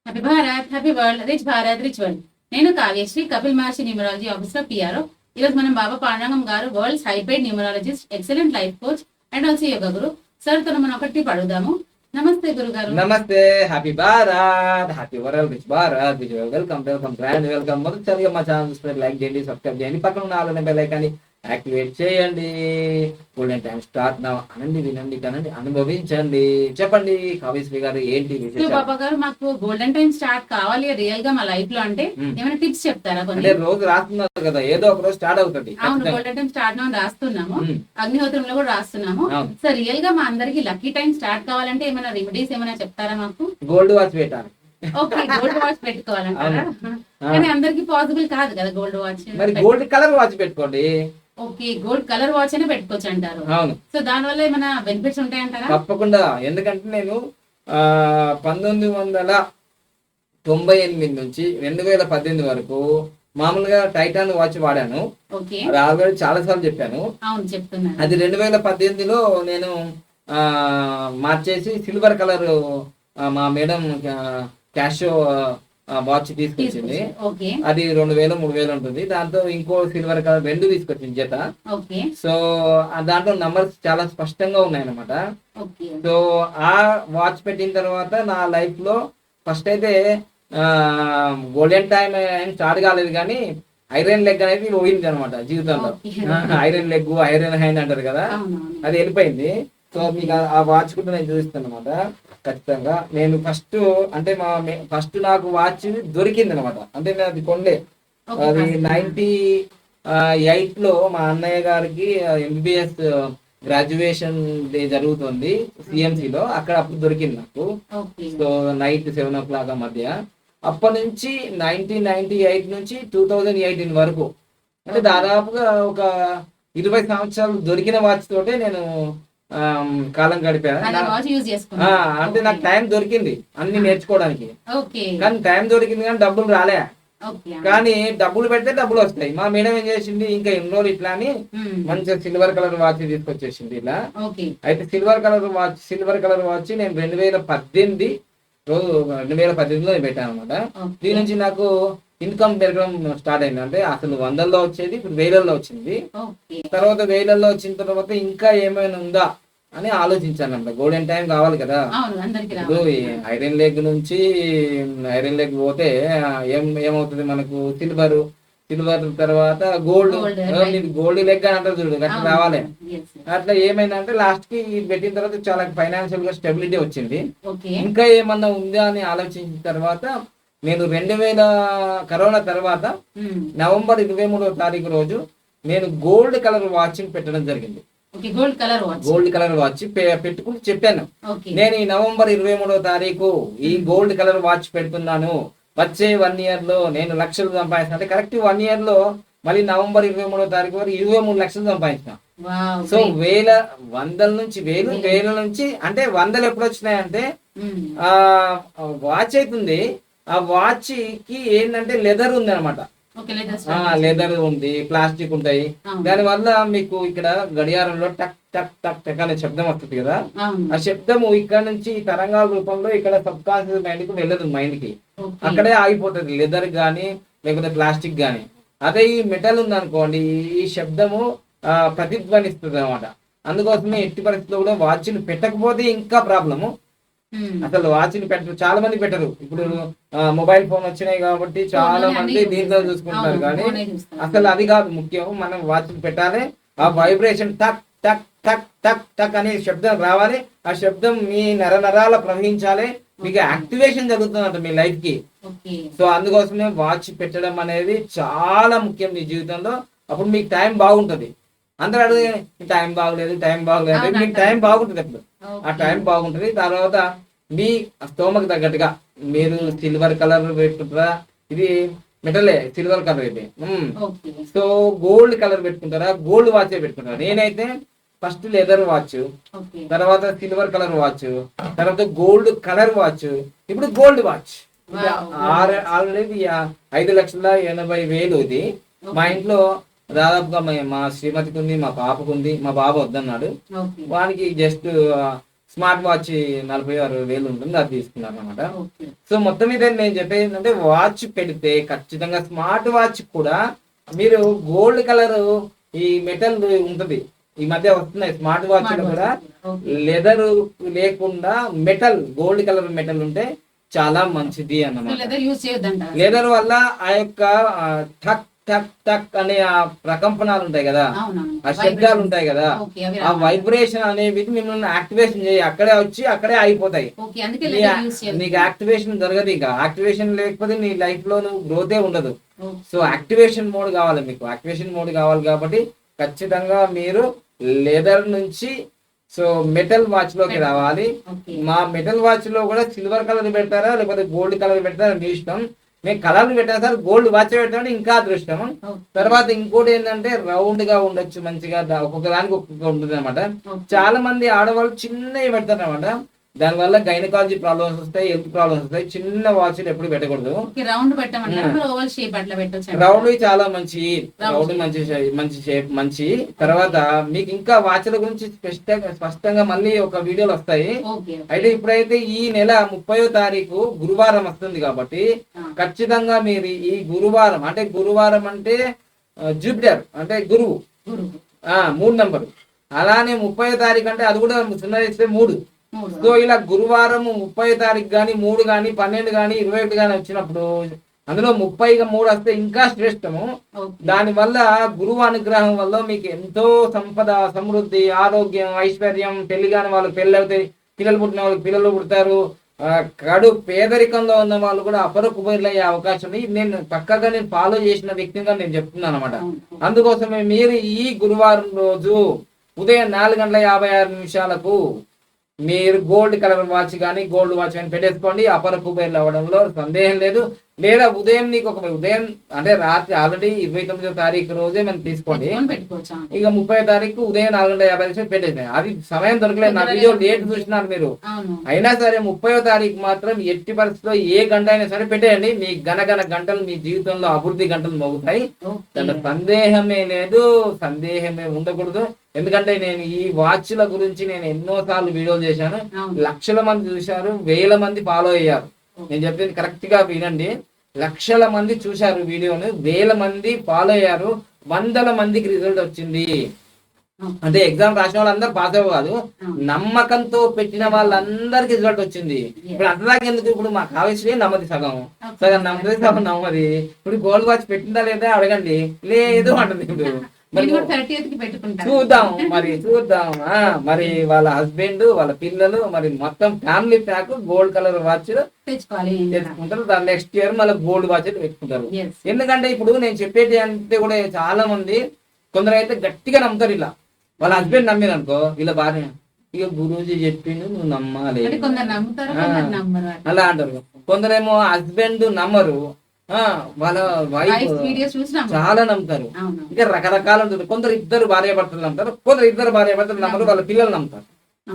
Happy Bharat, happy world, rich Bharat, rich world. నేను కావ్యశ్రీ, కపిల్ మహర్షి numerology office లో PRO. ఈరోజు మనం బాబా పాండురంగం గారు, world's hybrid numerologist, excellent life coach and also yoga Guru. Sir తో మనం ఒకటి అడుగుదాము. నమస్తే గురుగారు. నమస్తే. Happy Bharat, happy world, rich Bharat, welcome grand welcome. మొదటిసారిగా మా ఛానల్ లైక్ చేయండి, సబ్స్క్రైబ్ చేయండి, పక్కన ఉన్న ఆల్ బెల్ ఐకాన్ యాక్టివేట్ చేయండి. గోల్డెన్ టైం స్టార్ట్ నా. అనండి, వినండి, కనండి, అనుభవించండి. చెప్పండి కావ్యశ్రీ గారు, ఏంటి విశేషాలు? బాబా గారు, మాకు గోల్డెన్ టైం స్టార్ట్ కావాలి రియల్ గా మా లైఫ్ లో అంటే ఏమైనా టిప్స్ చెప్తారా? అంటే రోజు రాస్తున్నారు కదా, ఏదో ఒక రోజు స్టార్ట్ అవుతుంది. అవును, గోల్డెన్ టైం స్టార్ట్ రాస్తున్నాము, అగ్నిహోత్రంలో కూడా రాస్తున్నాము. సో రియల్ గా మా అందరికి లక్కీ టైం స్టార్ట్ కావాలంటే ఏమైనా రెమెడీస్ ఏమైనా చెప్తారా మాకు? గోల్డ్ వాచ్ పెట్టాలి. ఓకే, గోల్డ్ వాచ్ పెట్టుకోవాలంటారా? కానీ అందరికి పాసిబుల్ కాదు కదా గోల్డ్ వాచ్. మరి గోల్డ్ కలర్ వాచ్ పెట్టుకోండి. ఓకే, గోల్డ్ కలర్ వాచ్ అయినా పెట్టుకోవచ్చు అంటారు. అవును. సో దాని వల్ల ఏమైనా బెనిఫిట్స్ ఉంటాయంటారా? తప్పకుండా. ఎందుకంటే నేను 1998 నుంచి 2018 వరకు మామూలుగా టైటాన్ వాచ్ వాడాను. ఓకే, అది ఆల్రెడీ చాలా సార్లు చెప్పాను. అవును, చెప్తున్నాను. అది 2018లో నేను మార్చేసి సిల్వర్ కలర్ మా మేడం క్యాషో వాచ్ తీసుకొచ్చింది. అది 2000-3000 ఉంటుంది. దాంతో ఇంకో సిల్వర్ కలర్ 2 తీసుకొచ్చింది జత. సో దాంట్లో నంబర్స్ చాలా స్పష్టంగా ఉన్నాయన్నమాట. సో ఆ వాచ్ పెట్టిన తర్వాత నా లైఫ్ లో ఫస్ట్ అయితే గోల్డెన్ టైం స్టార్ట్ కాలేదు, కానీ ఐరన్ లెగ్ అనేది పోయింది అనమాట జీవితంలో. ఐరన్ లెగ్, ఐరన్ హ్యాండ్ అంటారు కదా, అది వెళ్ళిపోయింది. సో మీకు ఆ వాచ్ కూడా నేను చూపిస్తాను అనమాట. ఖచ్చితంగా నేను ఫస్ట్ నాకు వాచ్ దొరికింది అనమాట. అంటే నేను అది కొనలే. అది 98 లో మా అన్నయ్య గారికి ఎంబీబీఎస్ గ్రాడ్యుయేషన్ డే జరుగుతుంది సిఎంసి లో. అప్పుడు దొరికింది నాకు. సో నైట్ 7 o'clock మధ్య. అప్పటి నుంచి 1998 నుంచి 2018 వరకు, అంటే దాదాపుగా ఒక 20 సంవత్సరాలు దొరికిన వాచ్ తోటే నేను కాలం గడిపాను. అంటే నాకు టైం దొరికింది అన్ని నేర్చుకోవడానికి, కానీ టైం దొరికింది కానీ డబ్బులు రాలే. కానీ డబ్బులు పెడితే డబ్బులు వస్తాయి. మా మేడం ఏం చేసింది, ఇంకా ఎన్ని రోజులు ఇట్లా అని మంచిగా సిల్వర్ కలర్ వాచ్ తీసుకొచ్చేసింది ఇలా. అయితే సిల్వర్ కలర్ వాచ్ నేను 2018లో పెట్టాను అనమాట. దీని నుంచి నాకు ఇన్కమ్ పెరగడం స్టార్ట్ అయింది. అంటే అసలు 100లో వచ్చేది, ఇప్పుడు 1000లో వచ్చింది. తర్వాత 1000లో వచ్చిన తర్వాత ఇంకా ఏమైనా ఉందా అని ఆలోచించాను అన్నమాట. గోల్డెన్ టైం కావాలి కదా. ఇప్పుడు ఐరన్ లెగ్ పోతే ఏమవుతుంది మనకు? సిల్వర్ తర్వాత గోల్డ్ లెగ్ అని అంటారు చూడు, అట్లా రావాలి. అట్లా ఏమైందంటే లాస్ట్ కి పెట్టిన తర్వాత చాలా ఫైనాన్షియల్ గా స్టెబిలిటీ వచ్చింది. ఇంకా ఏమన్నా ఉందా అని ఆలోచించిన తర్వాత నేను 2000 కరోనా తర్వాత నవంబర్ 23వ తారీఖు రోజు నేను గోల్డ్ కలర్ వాచ్ పెట్టడం జరిగింది. గోల్డ్ కలర్ వాచ్ పెట్టుకుని చెప్పాను, నేను ఈ నవంబర్ 23వ తారీఖు ఈ గోల్డ్ కలర్ వాచ్ పెడుతున్నాను. వచ్చే 1 year లో నేను లక్షలు సంపాదించిన. అంటే కరెక్ట్ 1 year లో మళ్ళీ నవంబర్ 23వ తారీఖు వరకు 23 లక్షలు సంపాదించిన. సో వందల నుంచి అంటే 100 ఎప్పుడు వచ్చినాయంటే వాచ్ అవుతుంది. ఆ వాచ్ కి ఏంటంటే లెదర్ ఉంది అనమాట. లెదర్ ఉంది, ప్లాస్టిక్ ఉంటాయి. దాని వల్ల మీకు ఇక్కడ గడియారంలో టక్ టక్ టక్ టక్ అనే శబ్దం వస్తుంది కదా. ఆ శబ్దము ఇక్కడ నుంచి తరంగాల రూపంలో ఇక్కడ సబ్ కాన్షియస్ మైండ్ కి వెళ్ళదు. మైండ్ కి అక్కడే ఆగిపోతుంది, లెదర్ గానీ లేకపోతే ప్లాస్టిక్ గానీ. అదే ఈ మెటల్ ఉంది అనుకోండి, ఈ శబ్దము ప్రతిధ్వనిస్తుంది అనమాట. అందుకోసమే ఎట్టి పరిస్థితుల్లో కూడా వాచ్లు పెట్టకపోతే ఇంకా ప్రాబ్లము. అసలు వాచ్ని పెట్టరు, చాలా మంది పెట్టరు. ఇప్పుడు మొబైల్ ఫోన్ వచ్చినాయి కాబట్టి చాలా మంది దీంట్లో చూసుకుంటారు, కానీ అసలు అది కాదు ముఖ్యం. మనం వాచ్ పెట్టాలి, ఆ వైబ్రేషన్ టక్ టక్ టక్ టక్ టక్ అనే శబ్దం రావాలి. ఆ శబ్దం మీ నరాల ప్రవహించాలి, మీకు యాక్టివేషన్ జరుగుతుందంట మీ లైఫ్ కి. సో అందుకోసమే వాచ్ పెట్టడం అనేది చాలా ముఖ్యం మీ జీవితంలో. అప్పుడు మీకు టైం బాగుంటది. అందరూ అడిగే టైం బాగలేదు మీకు టైం బాగుంటుంది. అప్పుడు ఆ టైం బాగుంటుంది. తర్వాత మీ స్తోమకు తగ్గట్టుగా మీరు సిల్వర్ కలర్ పెట్టుకుంటారా? ఇది మెటలే, సిల్వర్ కలర్ ఇది. సో గోల్డ్ కలర్ పెట్టుకుంటారా? గోల్డ్ వాచ్ పెట్టుకుంటారా? నేనైతే ఫస్ట్ లెదర్ వాచ్, తర్వాత సిల్వర్ కలర్ వాచ్, తర్వాత గోల్డ్ కలర్ వాచ్, ఇప్పుడు గోల్డ్ వాచ్. ఆల్రెడీ 5,80,000 ఇది. మా ఇంట్లో దాదాపుగా మా శ్రీమతికి ఉంది, మా పాపకు ఉంది. మా బాబు వద్దన్నాడు. వానికి జస్ట్ స్మార్ట్ వాచ్ 46,000 ఉంటుంది, అది తీసుకున్నారు అనమాట. ఓకే. సో మొత్తం మీద నేను చెప్పేది ఏంటంటే వాచ్ పెడితే ఖచ్చితంగా స్మార్ట్ వాచ్ కూడా మీరు గోల్డ్ కలర్ ఈ మెటల్ ఉంటది, ఈ మధ్య వస్తున్నాయి స్మార్ట్ వాచ్ లో కూడా లెదర్ లేకుండా మెటల్ గోల్డ్ కలర్ మెటల్ ఉంటే చాలా మంచిది అన్నమాట. లెదర్ వల్ల ఆ యొక్క ఠక్ టక్ టక్ అనే ఆ ప్రకంపనాలు ఉంటాయి కదా, ఆ శబ్దాలు ఉంటాయి కదా, ఆ వైబ్రేషన్ అనేవి మిమ్మల్ని యాక్టివేషన్ చేయి, అక్కడే వచ్చి అక్కడే అయిపోతాయి. నీకు యాక్టివేషన్ జరగదు, ఇంకా యాక్టివేషన్ లేకపోతే నీ లైఫ్ లో నువ్వు గ్రోతే ఉండదు. సో యాక్టివేషన్ మోడ్ కావాలి, మీకు యాక్టివేషన్ మోడ్ కావాలి కాబట్టి ఖచ్చితంగా మీరు లెదర్ నుంచి సో మెటల్ వాచ్ లోకి రావాలి. మా మెటల్ వాచ్ లో కూడా సిల్వర్ కలర్ పెడతారా లేకపోతే గోల్డ్ కలర్ పెడతారా మీ ఇష్టం. మేము కలర్ పెట్టాం సార్, గోల్డ్ వాచ్ పెట్టామంటే ఇంకా అదృష్టం. తర్వాత ఇంకోటి ఏంటంటే రౌండ్ గా ఉండొచ్చు, మంచిగా ఒక్కొక్క దానికి ఒక్కొక్క ఉంటుంది అనమాట. చాలా మంది ఆడవాళ్ళు చిన్నవి పెడతారు అనమాట, దానివల్ల గైనకాలజీ ప్రాబ్లమ్స్ వస్తాయి, హెల్త్ ప్రాబ్లమ్స్ వస్తాయి. చిన్న వాచ్లు ఎప్పుడు పెట్టకూడదు, రౌండ్ చాలా మంచి, రౌండ్ మంచి షేప్ మంచి. తర్వాత మీకు ఇంకా వాచ్ల గురించి స్పష్టంగా మళ్ళీ ఒక వీడియోలు వస్తాయి. అయితే ఇప్పుడైతే ఈ నెల 30వ తారీఖు గురువారం వస్తుంది కాబట్టి ఖచ్చితంగా మీరు ఈ గురువారం అంటే జూపిటర్ అంటే గురువు 3 నంబరు, అలానే 30వ తారీఖు అంటే అది కూడా 0 సో ఇలా గురువారం 30వ తారీఖు కానీ 3 కానీ 12 కానీ 21 కానీ వచ్చినప్పుడు అందులో 33 వస్తే ఇంకా శ్రేష్టము. దాని వల్ల గురువు అనుగ్రహం వల్ల మీకు ఎంతో సంపద, సమృద్ధి, ఆరోగ్యం, ఐశ్వర్యం, పెళ్లి కాని వాళ్ళు పెళ్లి అవుతాయి, పిల్లలు పుట్టిన వాళ్ళకి పిల్లలు పుడతారు, కడు పేదరికంలో ఉన్న వాళ్ళు కూడా అపర కుబేర్లు అయ్యే అవకాశం ఉంది. నేను పక్కగా ఫాలో చేసిన వ్యక్తిగా నేను చెప్తున్నాను అనమాట. అందుకోసమే మీరు ఈ గురువారం రోజు ఉదయం 4:56 మీరు గోల్డ్ కలర్ వాచ్ కానీ గోల్డ్ వాచ్ కానీ పెట్టేసుకోండి, అపర కుబేర్లు అవ్వడంలో సందేహం లేదు. లేదా ఉదయం నీకు ఉదయం అంటే రాత్రి ఆల్రెడీ 29వ తారీఖు రోజే మనం తీసుకోండి, ఇక 30వ తారీఖు ఉదయం 4:50 పెట్టేసాయి. అది సమయం దొరకలేదు, నా వీడియో లేట్ చూసినారు మీరు. అయినా సరే 30వ తారీఖు మాత్రం ఎట్టి పరిస్థితిలో ఏ గంట అయినా సరే పెట్టేయండి. మీ గణగణ గంటలు మీ జీవితంలో అభివృద్ధి గంటలు మోగుతాయి, దాంట్లో సందేహమే లేదు, సందేహమే ఉండకూడదు. ఎందుకంటే నేను ఈ వాచ్ల గురించి నేను ఎన్నోసార్లు వీడియోలు చేశాను, లక్షల మంది చూశారు, 1000 మంది ఫాలో అయ్యారు. నేను చెప్పింది కరెక్ట్ గా వినండి, లక్షల మంది చూశారు వీడియోను, 1000 మంది ఫాలో అయ్యారు, 100 మందికి రిజల్ట్ వచ్చింది. అంటే ఎగ్జామ్ రాసిన వాళ్ళందరూ పాస్ అవ్వ కాదు, నమ్మకంతో పెట్టిన వాళ్ళందరికి రిజల్ట్ వచ్చింది. ఇప్పుడు అంతదాకా ఎందుకు, ఇప్పుడు మా కావేశ్వరి నమ్మది సగం నమ్మది సగం నమ్మది. ఇప్పుడు గోల్డ్ వాచ్ పెట్టిందా లేదా అడగండి, లేదు అంటుంది. ఇప్పుడు చూద్దాం మరి వాళ్ళ హస్బెండ్ వాళ్ళ పిల్లలు మరి మొత్తం family pack gold colour watch తెచ్చుకుంటారు. దాని నెక్స్ట్ ఇయర్ మళ్ళీ గోల్డ్ వాచ్ పెట్టుకుంటారు. ఎందుకంటే ఇప్పుడు నేను చెప్పేది అంటే కూడా చాలా మంది కొందరు అయితే గట్టిగా నమ్ముతారు. ఇలా వాళ్ళ హస్బెండ్ నమ్మిరు అనుకో, ఇలా భార్య ఇక గురూజీ చెప్పిండు నువ్వు నమ్మాలి అలా అంటారు. కొందరేమో హస్బెండ్ నమ్మరు, వాళ్ళ వైఫ్ చాలా నమ్ముతారు. ఇంకా రకరకాలు ఉంటుంది. కొందరు ఇద్దరు భార్య భర్తలు నమ్ముతారు, కొందరు ఇద్దరు భార్య భర్తలు నమ్మరు, వాళ్ళ పిల్లలు నమ్ముతారు.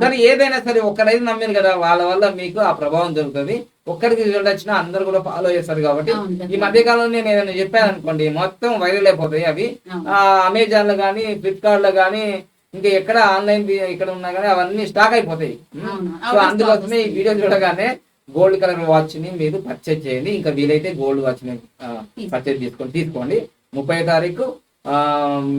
సరే ఏదైనా సరే ఒక్కరైతే నమ్మారు కదా, వాళ్ళ వల్ల మీకు ఆ ప్రభావం జరుగుతుంది. ఒక్కరికి రిజల్ట్ వచ్చినా అందరు కూడా ఫాలో చేస్తారు. కాబట్టి ఈ మధ్య కాలంలో నేను ఏదైనా చెప్పాను అనుకోండి, మొత్తం వైరల్ అయిపోతాయి అవి. అమెజాన్ లో గానీ, ఫ్లిప్కార్ట్ లో గానీ, ఇంకా ఎక్కడ ఆన్లైన్ ఇక్కడ ఉన్నా కానీ అవన్నీ స్టాక్ అయిపోతాయి. సో అందుకోసమే ఈ వీడియో చూడగానే గోల్డ్ కలర్ వాచ్ ని మీరు పర్చేజ్ చేయండి. ఇంకా వీలైతే గోల్డ్ వాచ్ ని పర్చేజ్ తీసుకోండి. 30వ తారీఖు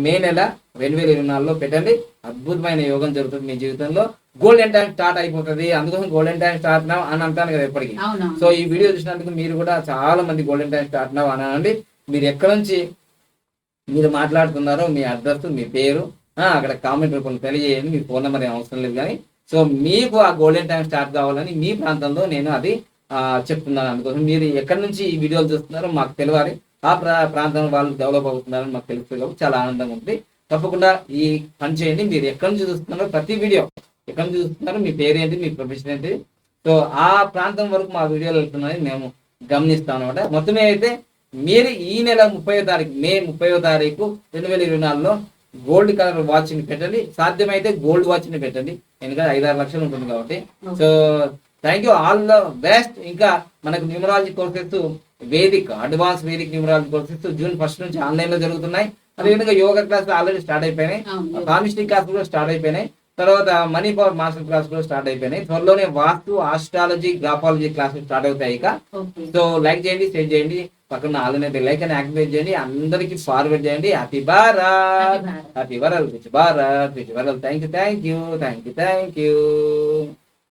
మే నెల 2024లో పెట్టండి. అద్భుతమైన యోగం జరుగుతుంది మీ జీవితంలో. గోల్డెన్ టైం స్టార్ట్ అయిపోతుంది. అందుకోసం గోల్డెన్ టైం స్టార్ట్ నౌ అని అంటాను కదా ఎప్పటికీ. సో ఈ వీడియో చూసినందుకు మీరు కూడా చాలా మంది గోల్డెన్ టైం స్టార్ట్ నౌ అని అనండి. మీరు ఎక్కడ నుంచి మీరు మాట్లాడుతున్నారో మీ అడ్రస్, మీ పేరు అక్కడ కామెంట్ రూపంలో తెలియజేయండి. మీ ఫోన్ నెంబర్ ఏం అవసరం లేదు, కానీ సో మీకు ఆ గోల్డెన్ టైం స్టార్ట్ కావాలని మీ ప్రాంతంలో నేను అది చెప్తున్నాను. అందుకోసం మీరు ఎక్కడి నుంచి ఈ వీడియోలు చూస్తున్నారో మాకు తెలియాలి. ఆ ప్రాంతం వాళ్ళు డెవలప్ అవుతున్నారని మాకు తెలుస్తుంది కాబట్టి చాలా ఆనందంగా ఉంటుంది. తప్పకుండా ఈ పని చేయండి. మీరు ఎక్కడి నుంచి చూస్తున్నారో ప్రతి వీడియో ఎక్కడి నుంచి చూస్తున్నారో, మీ పేరు ఏంటి, మీ ప్రొఫెషన్ ఏంటి, సో ఆ ప్రాంతం వరకు మా వీడియోలు వెళ్తున్నాయని మేము గమనిస్తాం అనమాట. మొత్తమే అయితే మీరు ఈ నెల 30వ తారీఖు మే 30వ తారీఖు 2024లో గోల్డ్ కలర్ వాచ్ ని పెట్టండి. సాధ్యమైతే గోల్డ్ వాచ్ ని పెట్టండి, ఎందుకంటే 5-6 లక్షలు ఉంటుంది కాబట్టి. So thank you, all the best. ఇంకా మనకు numerology courses Vedic advance Vedic numerology courses June 1 నుంచి ఆన్లైన్ లో జరుగుతున్నాయి. అదేవిధంగా యోగా క్లాస్ ఆల్రెడీ స్టార్ట్ అయిపోయినాయి, కామిస్ట్రీ క్లాస్ కూడా స్టార్ట్ అయిపోయినాయి. తర్వాత మనీ పవర్ మాస్టర్ క్లాస్ కూడా స్టార్ట్ అయిపోయినాయి. త్వరలోనే వాస్తు, ఆస్ట్రాలజీ, గ్రాఫాలజీ క్లాసెస్ స్టార్ట్ అవుతాయి ఇక. ఓకే సో లైక్ చేయండి, షేర్ చేయండి, పక్కన ఆల్రెడీ బెల్ ఐకాన్ యాక్టివేట్ చేయండి, అందరికి ఫార్వర్డ్ చేయండి. Happy Bharat, happy world, rich Bharat, rich world. Thank you.